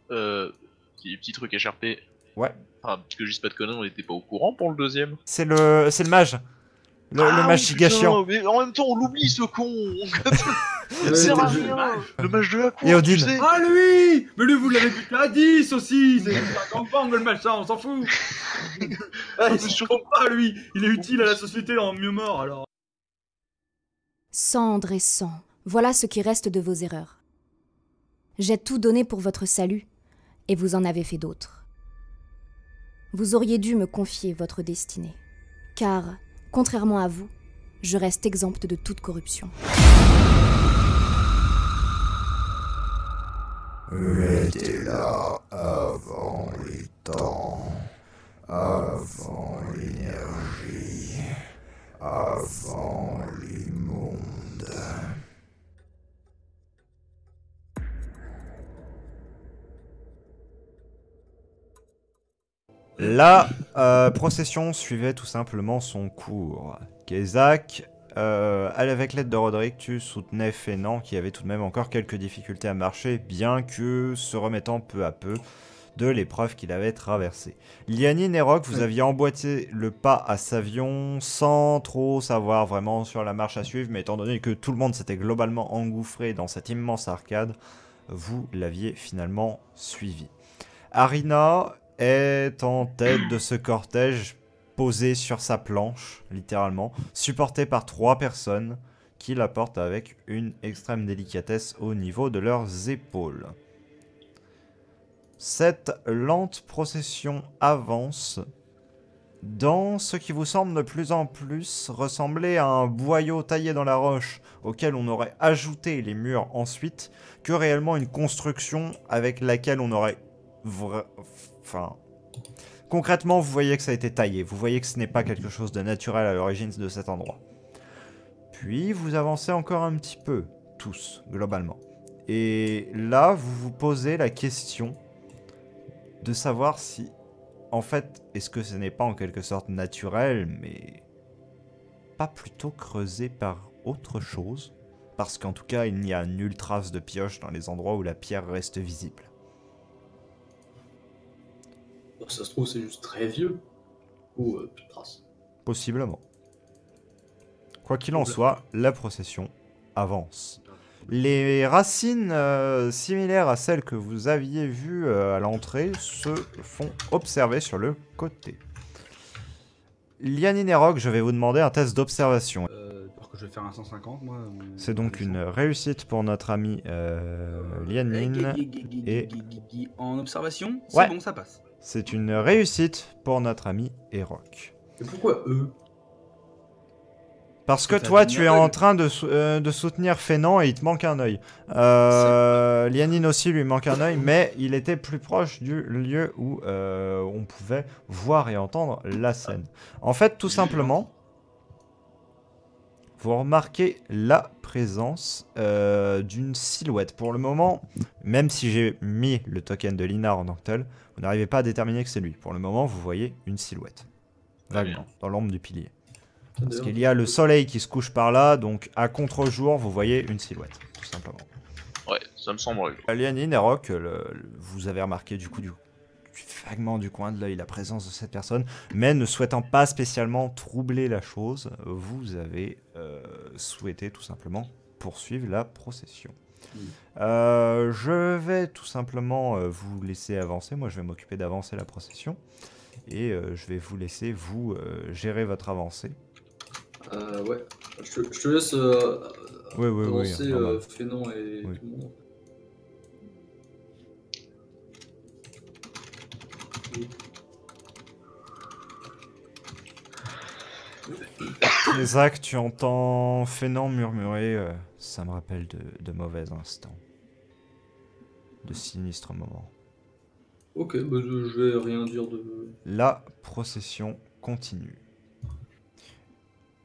Petit truc écharpé. Ouais. Enfin, parce que je dis pas de conneries, on était pas au courant pour le deuxième. C'est le mage. Le Ah mage oui, giga chiant. putain, mais en même temps, on l'oublie ce con. Il C'est sert à Le rien. mage. Le mage de la Et cour, tu Odin. sais. Ah lui. Mais lui, vous l'avez buté à 10 aussi. C'est un gangbang, le machin, on s'en fout. Ah, Non, il mais s'y surtout- trompe pas, lui. Il est utile à la société en mieux mort, alors. Cendre et sang, voilà ce qui reste de vos erreurs. J'ai tout donné pour votre salut, et vous en avez fait d'autres. Vous auriez dû me confier votre destinée, car, contrairement à vous, je reste exempte de toute corruption. J'étais là avant les temps, avant l'énergie, avant les mondes. La procession suivait tout simplement son cours. Kezak, avec l'aide de Roderick, tu soutenais Fénan qui avait tout de même encore quelques difficultés à marcher, bien que se remettant peu à peu de l'épreuve qu'il avait traversée. Lianine et Rock, vous aviez emboîté le pas à Savion sans trop savoir vraiment sur la marche à suivre, mais étant donné que tout le monde s'était globalement engouffré dans cette immense arcade, vous l'aviez finalement suivi. Arina est en tête de ce cortège posé sur sa planche, littéralement, supporté par 3 personnes qui la portent avec une extrême délicatesse au niveau de leurs épaules. Cette lente procession avance dans ce qui vous semble de plus en plus ressembler à un boyau taillé dans la roche auquel on aurait ajouté les murs ensuite, que réellement une construction avec laquelle on aurait enfin, concrètement, vous voyez que ça a été taillé. Vous voyez que ce n'est pas quelque chose de naturel à l'origine de cet endroit. Puis, vous avancez encore un petit peu, tous, globalement. Et là, vous vous posez la question de savoir si, en fait, est-ce que ce n'est pas en quelque sorte naturel, mais pas plutôt creusé par autre chose? Parce qu'en tout cas, il n'y a nulle trace de pioche dans les endroits où la pierre reste visible. Ça se trouve, c'est juste très vieux. Ou plus de traces. Possiblement. Quoi qu'il en soit, la procession avance. Les racines similaires à celles que vous aviez vues à l'entrée se font observer sur le côté. Lianine et Rock, je vais vous demander un test d'observation. Alors que je vais faire un 150, moi. C'est donc une réussite pour notre ami Lianine. Et En observation, c'est ouais, bon, ça passe. C'est une réussite pour notre ami Rock. Et pourquoi eux? Parce que toi, tu es en train de soutenir Fénan et il te manque un œil. Lianine aussi lui manque un œil, mais il était plus proche du lieu où on pouvait voir et entendre la scène. En fait, tout simplement, vous remarquez la présence d'une silhouette. Pour le moment, même si j'ai mis le token de Linar en tant que tel, vous n'arrivez pas à déterminer que c'est lui. Pour le moment, vous voyez une silhouette. Vaguement, dans l'ombre du pilier. Parce qu'il y a le soleil qui se couche par là, donc à contre-jour, vous voyez une silhouette, tout simplement. Ouais, ça me semble. Lianine et Rock, vous avez remarqué vaguement du coin de l'œil la présence de cette personne, mais ne souhaitant pas spécialement troubler la chose, vous avez souhaité tout simplement poursuivre la procession. Je vais tout simplement vous laisser avancer, moi je vais m'occuper d'avancer la procession, et je vais vous laisser vous gérer votre avancée. Ouais, je te laisse avancer Fénon et tout le monde. Isaac, tu entends Fénan murmurer ça me rappelle de mauvais instants. De sinistres moments. Ok, bah je vais rien dire de... La procession continue.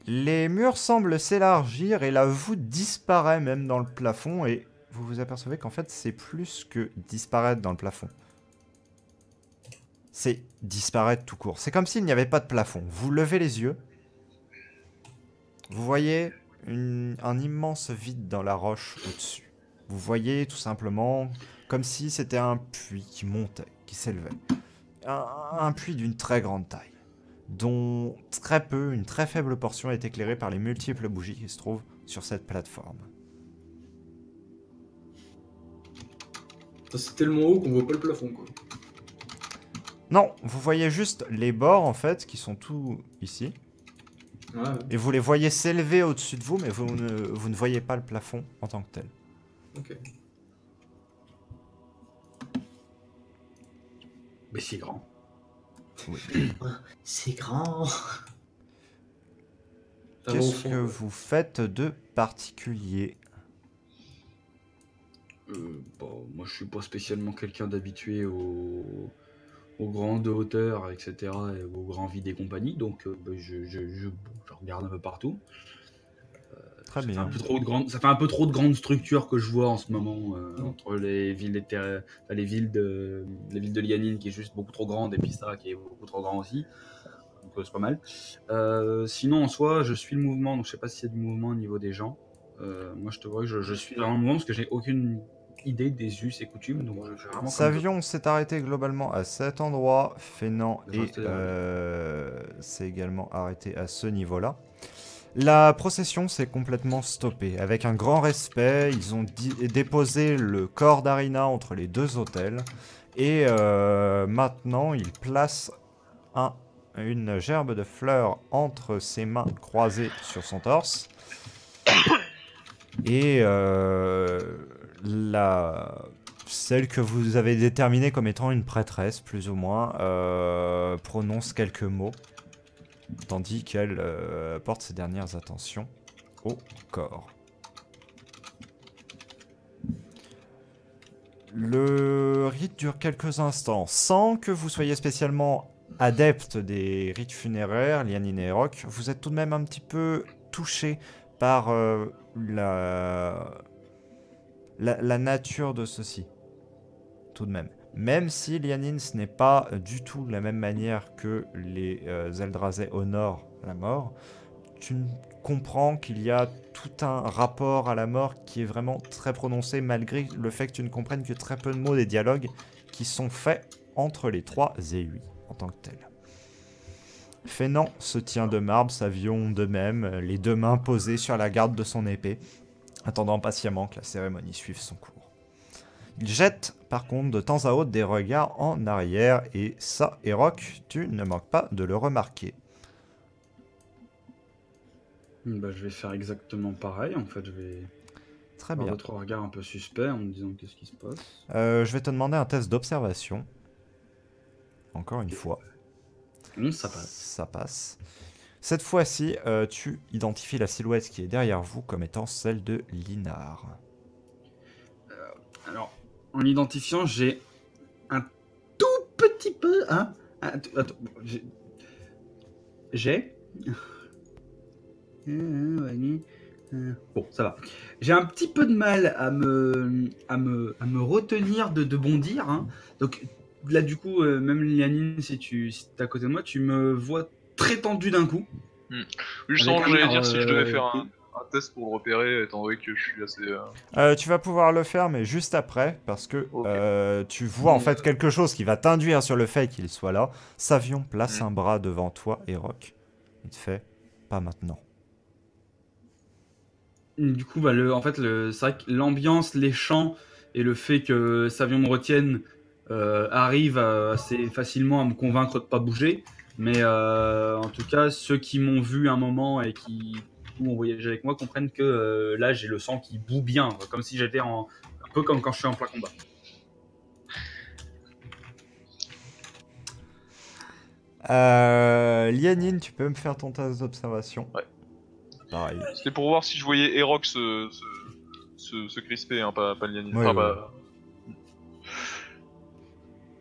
Les murs semblent s'élargir et la voûte disparaît même dans le plafond et vous vous apercevez qu'en fait c'est plus que disparaître dans le plafond. C'est disparaître tout court. C'est comme s'il n'y avait pas de plafond. Vous levez les yeux. Vous voyez un immense vide dans la roche au-dessus. Vous voyez tout simplement comme si c'était un puits qui montait, qui s'élevait. Un puits d'une très grande taille, dont une très faible portion est éclairée par les multiples bougies qui se trouvent sur cette plateforme. C'est tellement haut qu'on voit pas le plafond, quoi. Non, vous voyez juste les bords, en fait, qui sont tout ici. Ouais. Et vous les voyez s'élever au-dessus de vous, mais vous ne voyez pas le plafond en tant que tel. Ok. Mais c'est grand. Oui. C'est grand. Qu'est-ce que vous faites de particulier? Bon, moi, je suis pas spécialement quelqu'un d'habitué aux grandes hauteurs, etc., et aux grands vides et compagnie, donc je regarde un peu partout. Très bien. Ça fait un peu trop de grandes structures que je vois en ce moment, entre les villes les villes de Lianine qui est juste beaucoup trop grande, et puis ça qui est beaucoup trop grand aussi. Donc c'est pas mal. Sinon, en soi, je suis le mouvement, donc je sais pas s'il y a du mouvement au niveau des gens. Moi, je te vois que je suis vraiment le mouvement parce que j'ai aucune idée des us et coutumes. Donc je fais vraiment Savion s'est arrêté globalement à cet endroit. Fénant s'est également arrêté à ce niveau-là. La procession s'est complètement stoppée. Avec un grand respect, ils ont déposé le corps d'Arina entre les deux autels. Et maintenant, ils placent une gerbe de fleurs entre ses mains croisées sur son torse. Et celle que vous avez déterminée comme étant une prêtresse, plus ou moins, prononce quelques mots, tandis qu'elle porte ses dernières attentions au corps. Le rite dure quelques instants, sans que vous soyez spécialement adepte des rites funéraires, Lianine et Rock. Vous êtes tout de même un petit peu touché par la nature de ceci, tout de même. Même si Lianine, ce n'est pas du tout de la même manière que les Eldrazi honorent la mort, tu comprends qu'il y a tout un rapport à la mort qui est vraiment très prononcé, malgré le fait que tu ne comprennes que très peu de mots des dialogues qui sont faits entre les trois Zéhui en tant que tels. Fénant se tient de marbre, Savion de même, les deux mains posées sur la garde de son épée, attendant patiemment que la cérémonie suive son cours. Il jette par contre de temps à autre des regards en arrière, et ça, Erok, tu ne manques pas de le remarquer. Bah, je vais faire exactement pareil, en fait, je vais Très bien. Votre regard un peu suspect en me disant qu'est-ce qui se passe. Je vais te demander un test d'observation. Encore une fois. Ça passe. Ça passe. Cette fois-ci, tu identifies la silhouette qui est derrière vous comme étant celle de Linar. Alors, en identifiant, j'ai un tout petit peu... Hein, attends, j'ai... Bon, ça va. J'ai un petit peu de mal à me retenir de bondir. Hein. Donc là, du coup, même Lianine, si t'es à côté de moi, tu me vois très tendu d'un coup. Oui, je sens que j'allais dire si je devais faire un test pour le repérer, étant donné que je suis assez... Tu vas pouvoir le faire, mais juste après, parce que tu vois en fait quelque chose qui va t'induire sur le fait qu'il soit là. Savion place un bras devant toi, Erok. Il te fait « pas maintenant ». Du coup, en fait, c'est vrai que l'ambiance, les chants et le fait que Savion me retienne arrive assez facilement à me convaincre de ne pas bouger. Mais en tout cas, ceux qui m'ont vu un moment et qui ont voyagé avec moi comprennent que là, j'ai le sang qui bout bien, comme si j'étais un peu comme quand je suis en plein combat. Lianine, tu peux me faire ton test d'observation? Ouais. Pareil. C'était pour voir si je voyais Erok se crisper, hein, pas Lianine. Ouais,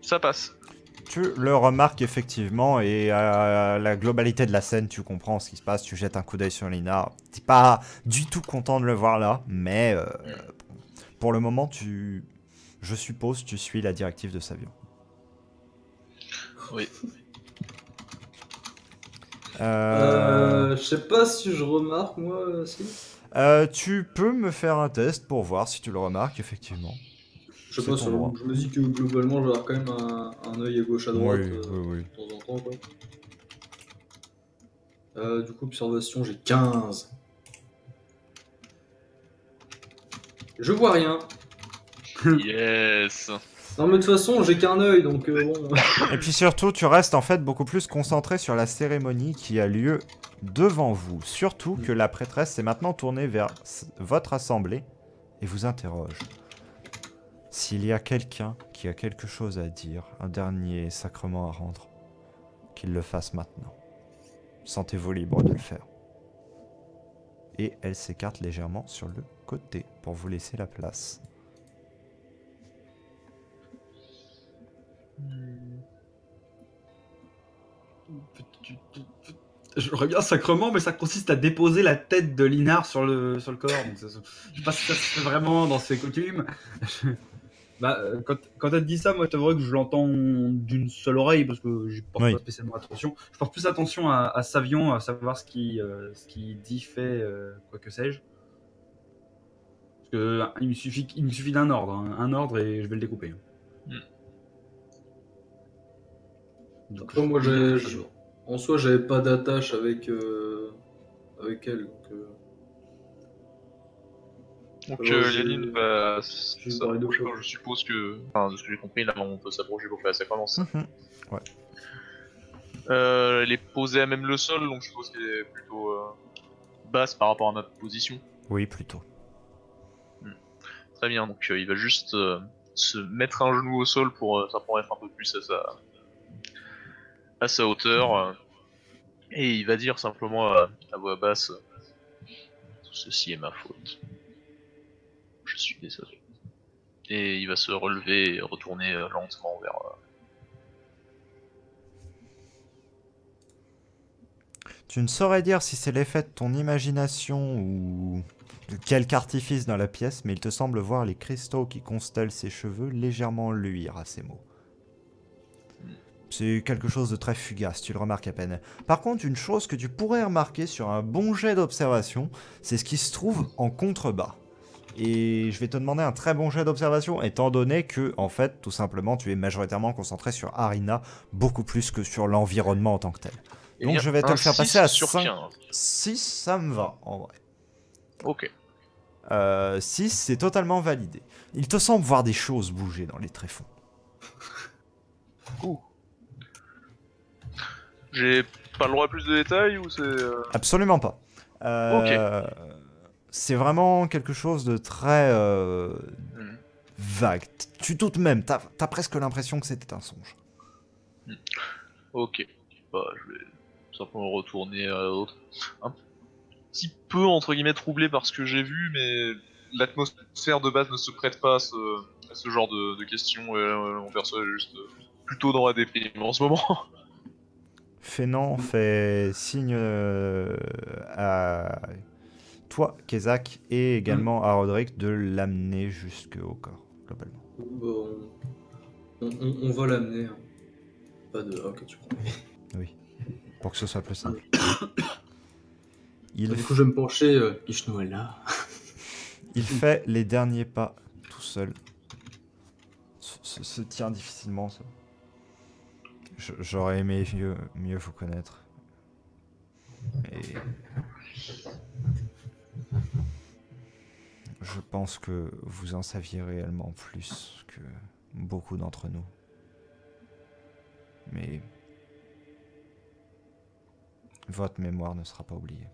Ça passe. Tu le remarques effectivement, et à la globalité de la scène, tu comprends ce qui se passe. Tu jettes un coup d'œil sur Linar. T'es pas du tout content de le voir là, mais pour le moment, je suppose, tu suis la directive de Savion. Oui. Je sais pas si je remarque, moi aussi. Tu peux me faire un test pour voir si tu le remarques, effectivement. Je sais pas, je me dis que globalement, je vais avoir quand même un œil à gauche à droite oui. de temps en temps. Quoi. Du coup, observation, j'ai 15. Je vois rien. Yes. Non, mais de toute façon, j'ai qu'un œil, donc bon. Et puis surtout, tu restes en fait beaucoup plus concentré sur la cérémonie qui a lieu devant vous. Surtout que la prêtresse s'est maintenant tournée vers votre assemblée et vous interroge. S'il y a quelqu'un qui a quelque chose à dire, un dernier sacrement à rendre, qu'il le fasse maintenant. Sentez-vous libre de le faire. Et elle s'écarte légèrement sur le côté pour vous laisser la place. J'aurais bien sacrement, mais ça consiste à déposer la tête de Linard sur le corps. Donc je sais pas si ça se fait vraiment dans ses coutumes. Quand elle dit ça, moi, c'est vrai que je l'entends d'une seule oreille parce que je porte pas spécialement attention. Je porte plus attention à Savion, à savoir ce qu'il dit, fait, quoi que sais-je. Parce que il me suffit d'un ordre, hein, un ordre et je vais le découper. Donc, après, moi, en soi, j'avais pas d'attache avec elle. Donc Léline, je suppose que, enfin, de ce que j'ai compris, là on peut s'approcher pour faire la séquence. Ouais. Elle est posée à même le sol, donc je suppose qu'elle est plutôt basse par rapport à notre position. Oui, plutôt. Très bien, donc il va juste se mettre un genou au sol pour ça pourrait être un peu plus à sa hauteur. Et il va dire simplement à voix basse, tout ceci est ma faute. Je suis désolé. Et il va se relever et retourner lentement vers... Tu ne saurais dire si c'est l'effet de ton imagination ou de quelque artifice dans la pièce, mais il te semble voir les cristaux qui constellent ses cheveux légèrement luire à ces mots. C'est quelque chose de très fugace, tu le remarques à peine. Par contre, une chose que tu pourrais remarquer sur un bon jet d'observation, c'est ce qui se trouve en contrebas. Et je vais te demander un très bon jet d'observation, étant donné que, en fait, tout simplement, tu es majoritairement concentré sur Arina, beaucoup plus que sur l'environnement en tant que tel. Donc je vais te le faire passer à 5. 6, ça me va, en vrai. Ok. 6, c'est totalement validé. Il te semble voir des choses bouger dans les tréfonds. J'ai pas le droit à plus de détails ou c'est... Absolument pas. Ok. C'est vraiment quelque chose de très vague. Tu doutes même, t'as presque l'impression que c'était un songe. Ok. Bah, je vais simplement retourner à l'autre. Un petit peu, entre guillemets, troublé par ce que j'ai vu, mais l'atmosphère de base ne se prête pas à ce genre de questions. Mon perso est juste plutôt dans la déprime en ce moment. Fénan fait signe à toi, Kezak, et également à Roderick de l'amener jusqu'au corps, globalement. Bon, on va l'amener. Hein. Pas de... Ok, tu prends. Oui, pour que ce soit plus simple. Du coup, je vais me pencher, Ishno est là. Il fait les derniers pas tout seul. Se tient difficilement, ça. J'aurais aimé mieux vous connaître. Et... je pense que vous en saviez réellement plus que beaucoup d'entre nous. Mais... votre mémoire ne sera pas oubliée.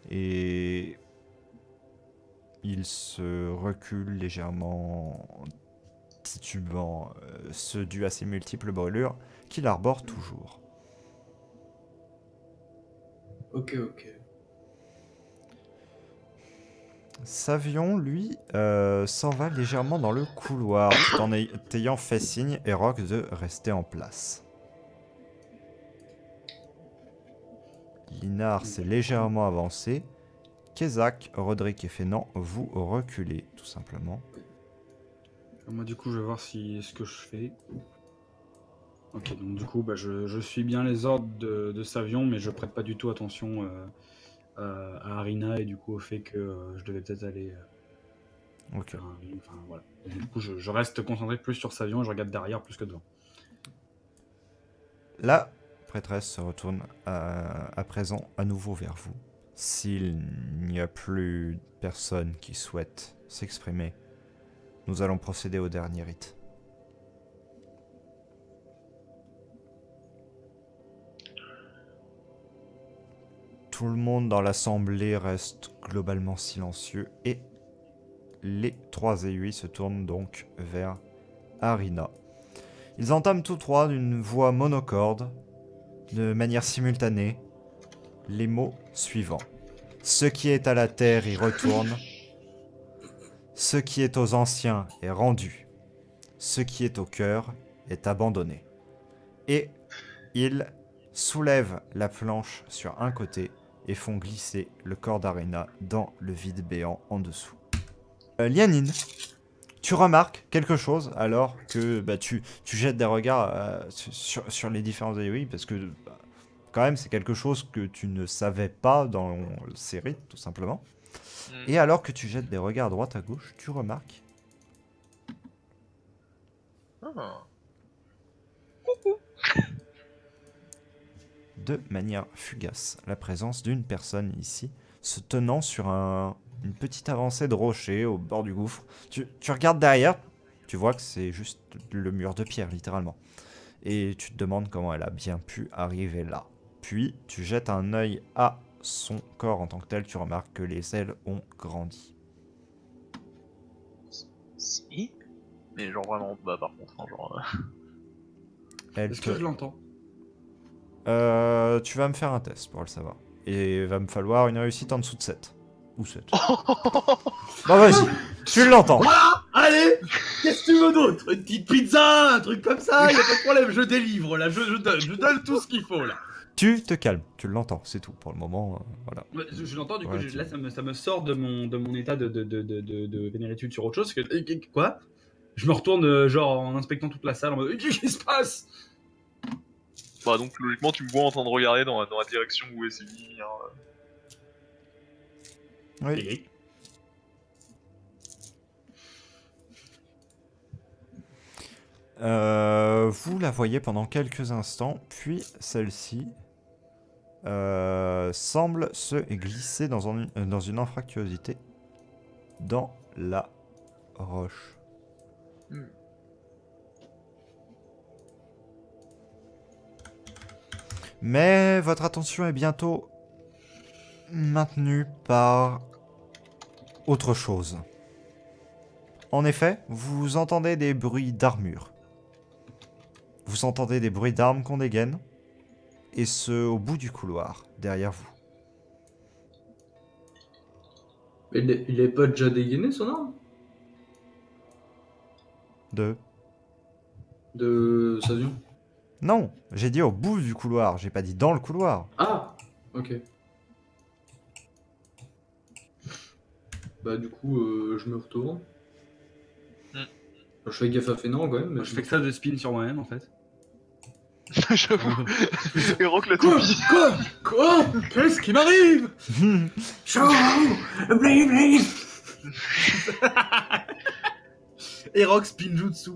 Et... il se recule légèrement, titubant, ce dû à ses multiples brûlures qu'il arbore toujours. Ok. Savion, lui, s'en va légèrement dans le couloir, tout en ayant fait signe et Rock de rester en place. Linard s'est légèrement avancé. Kezak, Roderick et Fénan, vous reculez, tout simplement. Moi, du coup, je vais voir ce que je fais. Ok, donc du coup, je suis bien les ordres de Savion, mais je prête pas du tout attention à Arina et du coup au fait que je devais peut-être aller. Ok. Enfin, voilà. Et du coup, je reste concentré plus sur Savion et je regarde derrière plus que devant. La prêtresse se retourne à présent à nouveau vers vous. S'il n'y a plus personne qui souhaite s'exprimer, nous allons procéder au dernier rite. Tout le monde dans l'assemblée reste globalement silencieux et les 3 aiguilles se tournent donc vers Arina. Ils entament tous trois d'une voix monocorde, de manière simultanée, les mots suivants. Ce qui est à la terre y retourne. Ce qui est aux anciens est rendu. Ce qui est au cœur est abandonné. Et ils soulèvent la planche sur un côté et font glisser le corps d'Arina dans le vide béant en dessous. Lianine, tu remarques quelque chose alors que tu jettes des regards sur les différents aïeux, parce que quand même c'est quelque chose que tu ne savais pas dans ces rites, tout simplement. Et alors que tu jettes des regards à droite à gauche, tu remarques de manière fugace la présence d'une personne ici, se tenant sur une petite avancée de rocher au bord du gouffre. Tu regardes derrière, tu vois que c'est juste le mur de pierre, littéralement. Et tu te demandes comment elle a bien pu arriver là. Puis, tu jettes un œil à son corps en tant que tel, tu remarques que les ailes ont grandi. Si. Mais genre vraiment bas par contre, hein, genre... Est-ce que je l'entends? Tu vas me faire un test pour le savoir. Et il va me falloir une réussite en dessous de 7. Ou 7. Bah vas-y, tu l'entends. Voilà, allez, qu'est-ce que tu veux d'autre? Une petite pizza, un truc comme ça, y a pas de problème, je délivre là, je donne tout ce qu'il faut là. Tu te calmes, tu l'entends, c'est tout pour le moment, voilà. Je l'entends, du coup, Ouais, là ça me sort de mon état de vénéritude sur autre chose. Quoi? Je me retourne genre en inspectant toute la salle en mode qu'est-ce qui se passe? Bah donc logiquement tu me vois en train de regarder dans la direction où est Sylvie. Oui. Vous la voyez pendant quelques instants, puis celle-ci semble se glisser dans une anfractuosité dans la roche. Mais votre attention est bientôt maintenue par autre chose. En effet, vous entendez des bruits d'armure. Vous entendez des bruits d'armes qu'on dégaine, et ce au bout du couloir, derrière vous. Il est pas déjà dégainé son arme? De Savion? Non, j'ai dit au bout du couloir, j'ai pas dit dans le couloir. Ah, ok. Bah du coup, je me retourne. Je fais gaffe à Fénant quand même. Mais je fais que ça de spin sur moi-même en fait. J'avoue. Et Rock la Quoi? toupie. Quoi? Qu'est-ce qui m'arrive? Et Rock spin jutsu.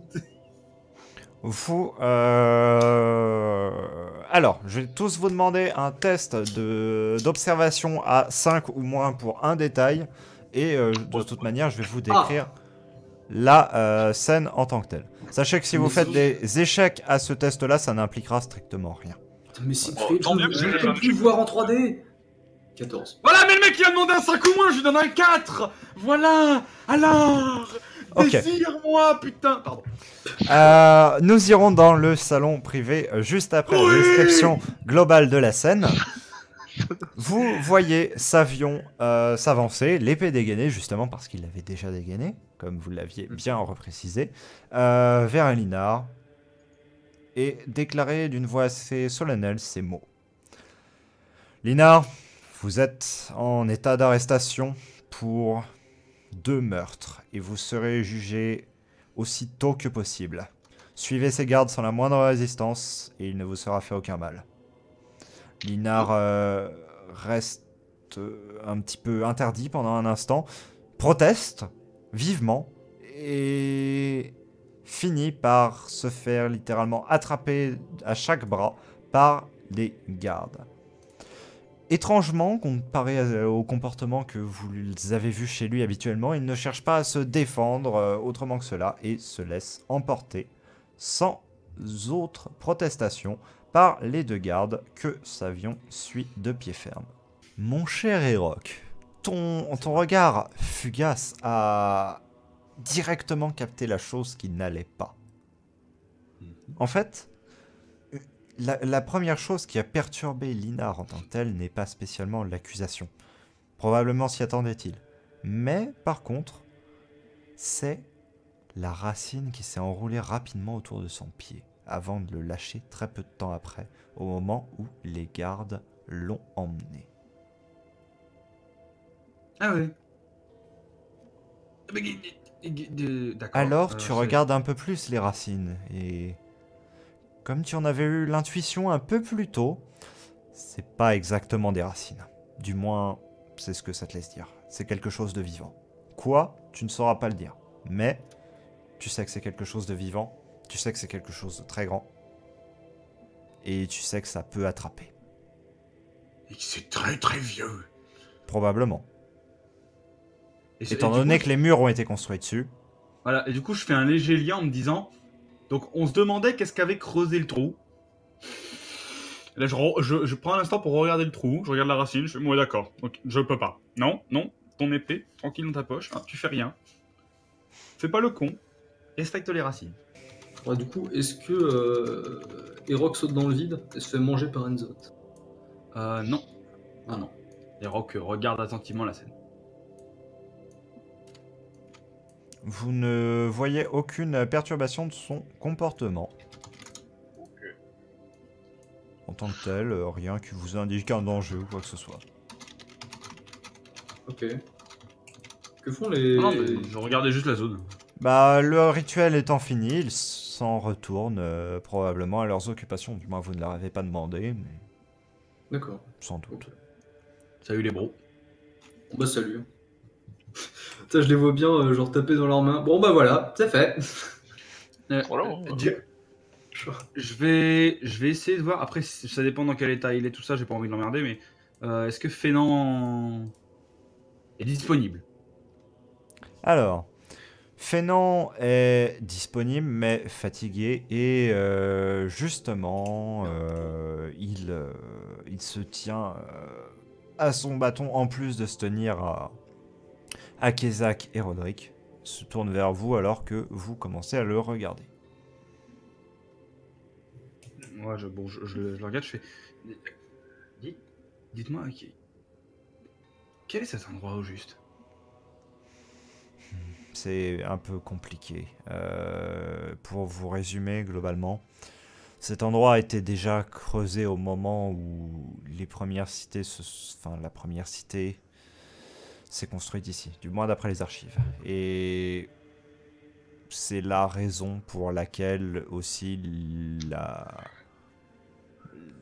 Alors, je vais tous vous demander un test d'observation à 5 ou moins pour un détail. Et de toute manière, je vais vous décrire la scène en tant que telle. Sachez que si vous faites des échecs à ce test-là, ça n'impliquera strictement rien. Putain, mais c'est je peux plus voir en 3D. 14. Voilà, mais le mec il a demandé un 5 ou moins, je lui donne un 4. Voilà. Alors, désire-moi, putain. Pardon. Nous irons dans le salon privé juste après la description globale de la scène. Vous voyez Savion s'avancer, l'épée dégainée, justement parce qu'il l'avait déjà dégainée, comme vous l'aviez bien reprécisé, vers Linar, et déclarer d'une voix assez solennelle ces mots. Linar, vous êtes en état d'arrestation pour 2 meurtres, et vous serez jugé aussi tôt que possible. Suivez ces gardes sans la moindre résistance, et il ne vous sera fait aucun mal. Linar reste un petit peu interdit pendant un instant, proteste vivement et finit par se faire littéralement attraper à chaque bras par les gardes. Étrangement, comparé au comportement que vous avez vu chez lui habituellement, il ne cherche pas à se défendre autrement que cela et se laisse emporter sans autre protestation par les 2 gardes que Savion suit de pied ferme. Mon cher Eroc, ton regard fugace a directement capté la chose qui n'allait pas. En fait, la première chose qui a perturbé Linar en tant que telle n'est pas spécialement l'accusation. Probablement s'y attendait-il. Mais, par contre, c'est la racine qui s'est enroulée rapidement autour de son pied, avant de le lâcher très peu de temps après, au moment où les gardes l'ont emmené. Ah ouais. D'accord. Alors, tu regardes un peu plus les racines, et... comme tu en avais eu l'intuition un peu plus tôt, c'est pas exactement des racines. Du moins, c'est ce que ça te laisse dire. C'est quelque chose de vivant. Quoi ? Tu ne sauras pas le dire. Mais, tu sais que c'est quelque chose de vivant, tu sais que c'est quelque chose de très grand, et tu sais que ça peut attraper. Et que c'est très très vieux. Probablement. Étant donné que les murs ont été construits dessus. Voilà, et du coup je fais un léger lien en me disant... Donc on se demandait qu'est-ce qu'avait creusé le trou. Là je prends un instant pour regarder le trou, je regarde la racine, je fais ouais d'accord, donc je peux pas. Non, ton épée, tranquille dans ta poche, hein, tu fais rien. Fais pas le con, respecte les racines. Ouais, du coup, est-ce que Eroc saute dans le vide et se fait manger par Enzot? Non. Non. Eroc regarde attentivement la scène. Vous ne voyez aucune perturbation de son comportement. Ok. En tant que tel, rien qui vous indique un danger ou quoi que ce soit. Ok. Que font les... Non, mais je regardais juste la zone. Bah, le rituel étant fini, ils s'en retournent probablement à leurs occupations. Du moins, vous ne leur avez pas demandé, mais... D'accord. Sans doute. Okay. Salut les bros. Bah salut. Putain, je les vois bien genre taper dans leurs mains. Bon bah voilà, c'est fait. Voilà. Je vais essayer de voir. Après, ça dépend dans quel état il est, tout ça. J'ai pas envie de l'emmerder, mais est-ce que Fénan est disponible? Alors, Fénan est disponible mais fatigué et justement, il se tient à son bâton en plus de se tenir à Kezak et Roderick. Se tourne vers vous alors que vous commencez à le regarder. Ouais, je le regarde, je fais... Dites-moi, quel est cet endroit au juste? C'est un peu compliqué. Pour vous résumer globalement, cet endroit a été déjà creusé au moment où les premières cités la première cité s'est construite ici, du moins d'après les archives. Et c'est la raison pour laquelle aussi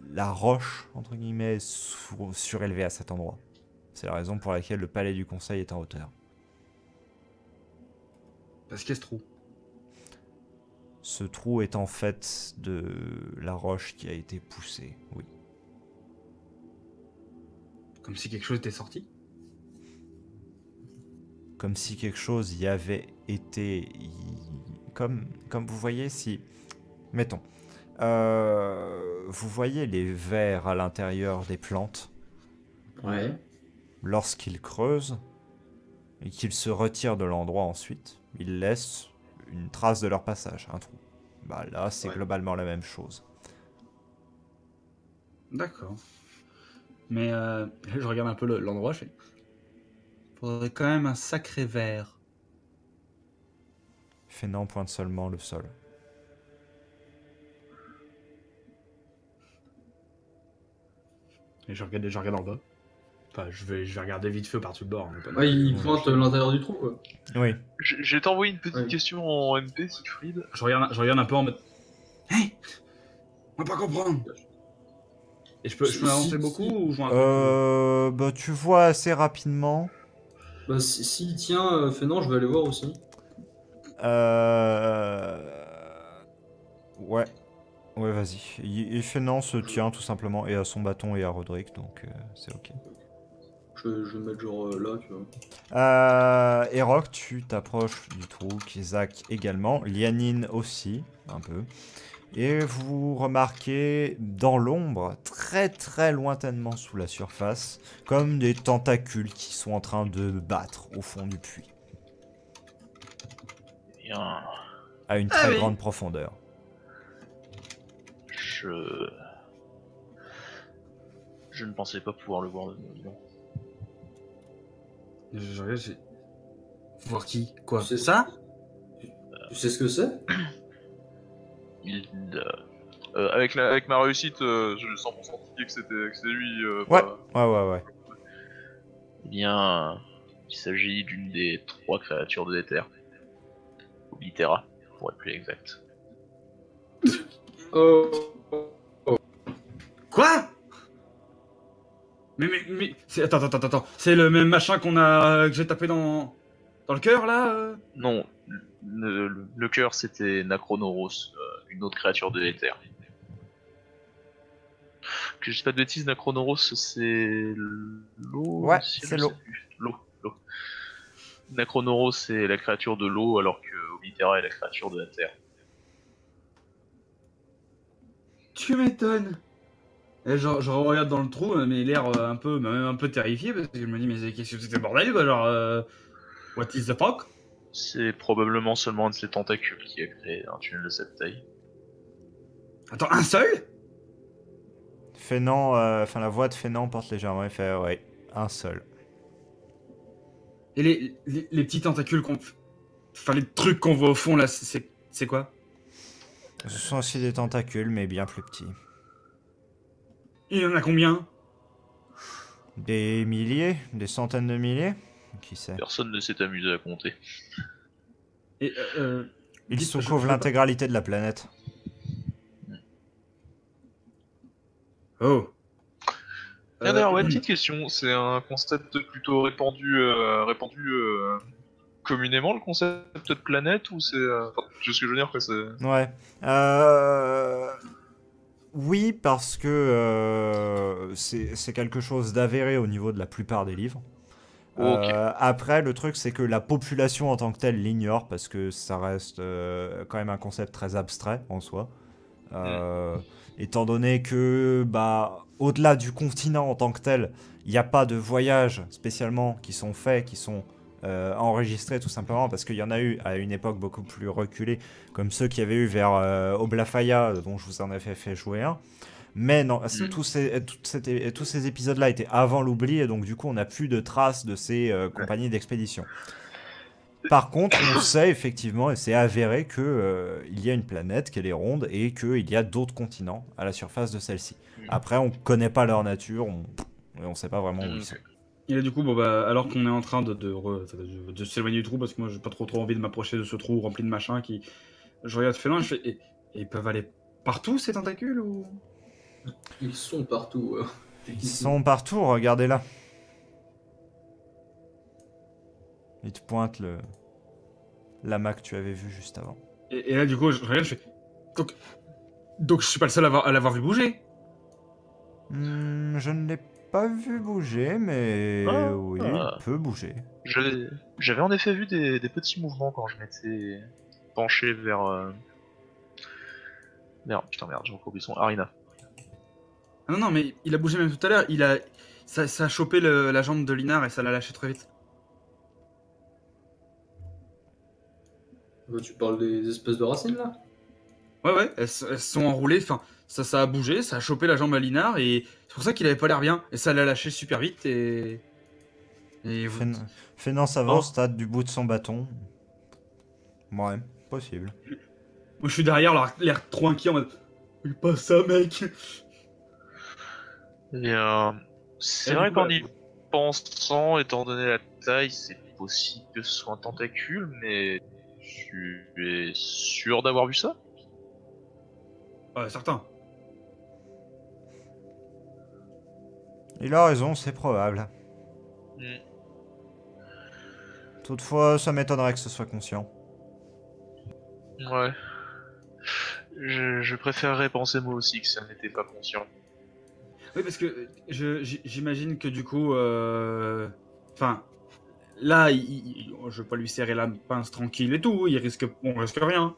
la roche, entre guillemets, est surélevée à cet endroit. C'est la raison pour laquelle le palais du conseil est en hauteur. Parce qu'il y a ce trou. Ce trou est en fait de la roche qui a été poussée, oui. Comme si quelque chose était sorti? Comme si quelque chose y avait été... Comme vous voyez, si... Mettons. Vous voyez les vers à l'intérieur des plantes? Ouais. Lorsqu'ils creusent et qu'ils se retirent de l'endroit ensuite, ils laissent une trace de leur passage, un trou. Bah là, c'est globalement la même chose. D'accord. Mais je regarde un peu l'endroit, je fais... Faudrait quand même un sacré verre. Fénan pointe seulement le sol. Et je regarde en bas. Enfin, je vais regarder vite fait par-dessus le bord. Ouais, il pointe l'intérieur du trou, quoi. Oui. Je vais t'envoyer une petite question en MP, Siegfried. Je regarde un peu en mode... Hey, on va pas comprendre. Et je peux avancer beaucoup ou je vois un truc Bah, tu vois assez rapidement. Bah, s'il tient, Fénon, je vais aller voir aussi. Ouais. Ouais, vas-y. Fénant se tient tout simplement, et à son bâton et à Roderick, donc c'est ok. Je vais me mettre genre là, tu vois. Erok, tu t'approches du trou, Kizak également, Lianine aussi, un peu. Et vous remarquez dans l'ombre, très très lointainement sous la surface, comme des tentacules qui sont en train de battre au fond du puits. Bien. À une très grande profondeur. Je ne pensais pas pouvoir le voir de mon vivant. Je regarde, j'ai... Voir qui? Quoi? C'est ça? Tu sais ce que c'est? Avec ma réussite, je 100% dit que c'est lui. Ouais. Eh bien, il s'agit d'une des 3 créatures de l'éther. Oblitera, pour être plus exact. Quoi? Mais attends. C'est le même machin que j'ai tapé dans le cœur, là Non, le cœur, c'était Nacronoros, une autre créature de l'éther. Que je dis pas de bêtises, Nacronoros, c'est l'eau. Ouais, c'est l'eau. L'eau. Nacronoros, c'est la créature de l'eau, alors que Oblitera est la créature de la terre. Tu m'étonnes. Et je regarde dans le trou, mais l'air un peu terrifié, parce que je me dis, mais qu'est-ce que c'était bordel, quoi, genre, what is the fuck? C'est probablement seulement un de ces tentacules qui a créé un tunnel de cette taille. Attends, un seul? Fénant, la voix de Fénant porte légèrement et fait ouais, un seul. Et les petits tentacules les trucs qu'on voit au fond, là, c'est quoi? Ce sont aussi des tentacules, mais bien plus petits. Il y en a combien? Des milliers? Des centaines de milliers? Qui sait? Personne ne s'est amusé à compter. Et, Ils soucouvrent l'intégralité de la planète. Oh. D'ailleurs, ouais, petite question, c'est un concept plutôt répandu communément, le concept de planète, ou c'est... je sais ce que je veux dire, quoi, c'est... Ouais. Oui, parce que c'est quelque chose d'avéré au niveau de la plupart des livres. Ok. Après, le truc, c'est que la population en tant que telle l'ignore, parce que ça reste quand même un concept très abstrait en soi. Étant donné que, bah, au-delà du continent en tant que tel, il n'y a pas de voyages spécialement qui sont faits, qui sont enregistrés tout simplement, parce qu'il y en a eu à une époque beaucoup plus reculée, comme ceux qu'il y avait eu vers Oblafaya, dont je vous en avais fait jouer un. Mais non, tous ces épisodes-là étaient avant l'oubli, et donc du coup on n'a plus de traces de ces compagnies d'expédition. Par contre, on sait effectivement, et c'est avéré, qu'il y a une planète, qu'elle est ronde, et qu'il y a d'autres continents à la surface de celle-ci. Après, on ne connaît pas leur nature, on ne sait pas vraiment où ils sont. Et là, du coup, bon, bah, alors qu'on est en train de s'éloigner du trou, parce que moi j'ai pas trop envie de m'approcher de ce trou rempli de machins qui... Je regarde Félin, je fais... Et ils peuvent aller partout, ces tentacules, ou... Ils sont partout. Ils sont partout, regardez là. Il te pointe l'amas que tu avais vu juste avant. Et là, du coup, je regarde, je fais... Donc je suis pas le seul à l'avoir vu bouger. Je ne l'ai pas vu bouger, mais oui, il peut bouger. J'avais en effet vu des petits mouvements quand je m'étais penché vers... Putain, merde, j'ai encore oublié son Arina. Ah non, mais il a bougé même tout à l'heure. Ça a chopé la jambe de Linar et ça l'a lâché très vite. Tu parles des espèces de racines, là? Ouais, elles sont enroulées, enfin, ça a bougé, ça a chopé la jambe à Linar, et c'est pour ça qu'il avait pas l'air bien, et ça l'a lâché super vite, et... Fénant s'avance, stade du bout de son bâton. Ouais, possible. Moi je suis derrière, l'air trop inquiet en mode... Mais pas ça, mec. Et c'est vrai qu'en y pensant, étant donné la taille, c'est possible que ce soit un tentacule, mais tu es sûr d'avoir vu ça? Ouais, certain. Il a raison, c'est probable. Toutefois, ça m'étonnerait que ce soit conscient. Ouais. Je préférerais penser moi aussi que ça n'était pas conscient. Oui, parce que j'imagine que du coup... Enfin, là, je vais pas lui serrer la pince tranquille et tout, on risque rien.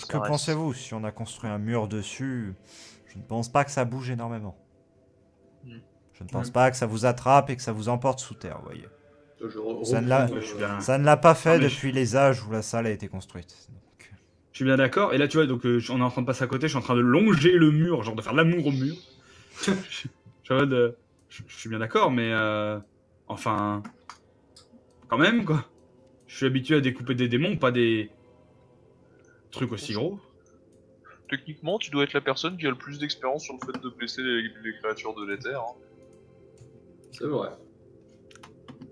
Que pensez-vous? Si on a construit un mur dessus, je ne pense pas que ça bouge énormément. Je ne pense pas que ça vous attrape et que ça vous emporte sous terre, vous voyez. Ça ne l'a pas fait depuis les âges où la salle a été construite. Donc... Je suis bien d'accord. Et là, tu vois, donc on est en train de passer à côté, je suis en train de longer le mur, genre de faire l'amour au mur. Je suis bien d'accord, mais enfin, quand même, quoi. Je suis habitué à découper des démons, pas des trucs aussi gros. Techniquement, tu dois être la personne qui a le plus d'expérience sur le fait de blesser les créatures de l'éther. Hein. C'est vrai.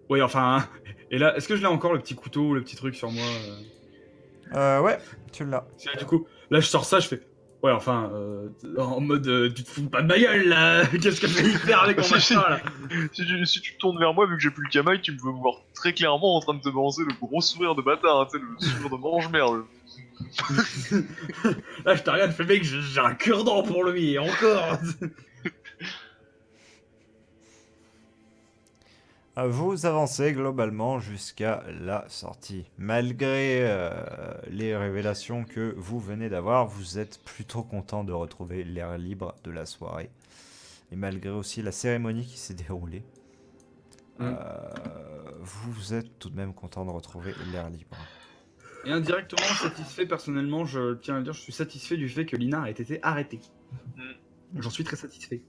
Oui, enfin, et là, est-ce que je l'ai encore, le petit couteau, le petit truc sur moi Ouais, tu l'as. Du coup, là, je sors ça, je fais... Ouais, enfin, en mode, tu te fous pas de ma gueule, là. Qu'est-ce que je vais y faire avec mon machin, là? Si tu te tournes vers moi, vu que j'ai plus le camail, tu me peux me voir très clairement en train de te balancer le gros sourire de bâtard, hein, tu sais, le sourire de mange-merde. Là, je te regarde, je fais, mec, j'ai un cure-dent pour lui, et encore. Vous avancez globalement jusqu'à la sortie. Malgré les révélations que vous venez d'avoir, vous êtes plutôt content de retrouver l'air libre de la soirée. Et malgré aussi la cérémonie qui s'est déroulée, vous êtes tout de même content de retrouver l'air libre. Et indirectement satisfait, personnellement, je tiens à le dire, je suis satisfait du fait que Lina ait été arrêtée. J'en suis très satisfait.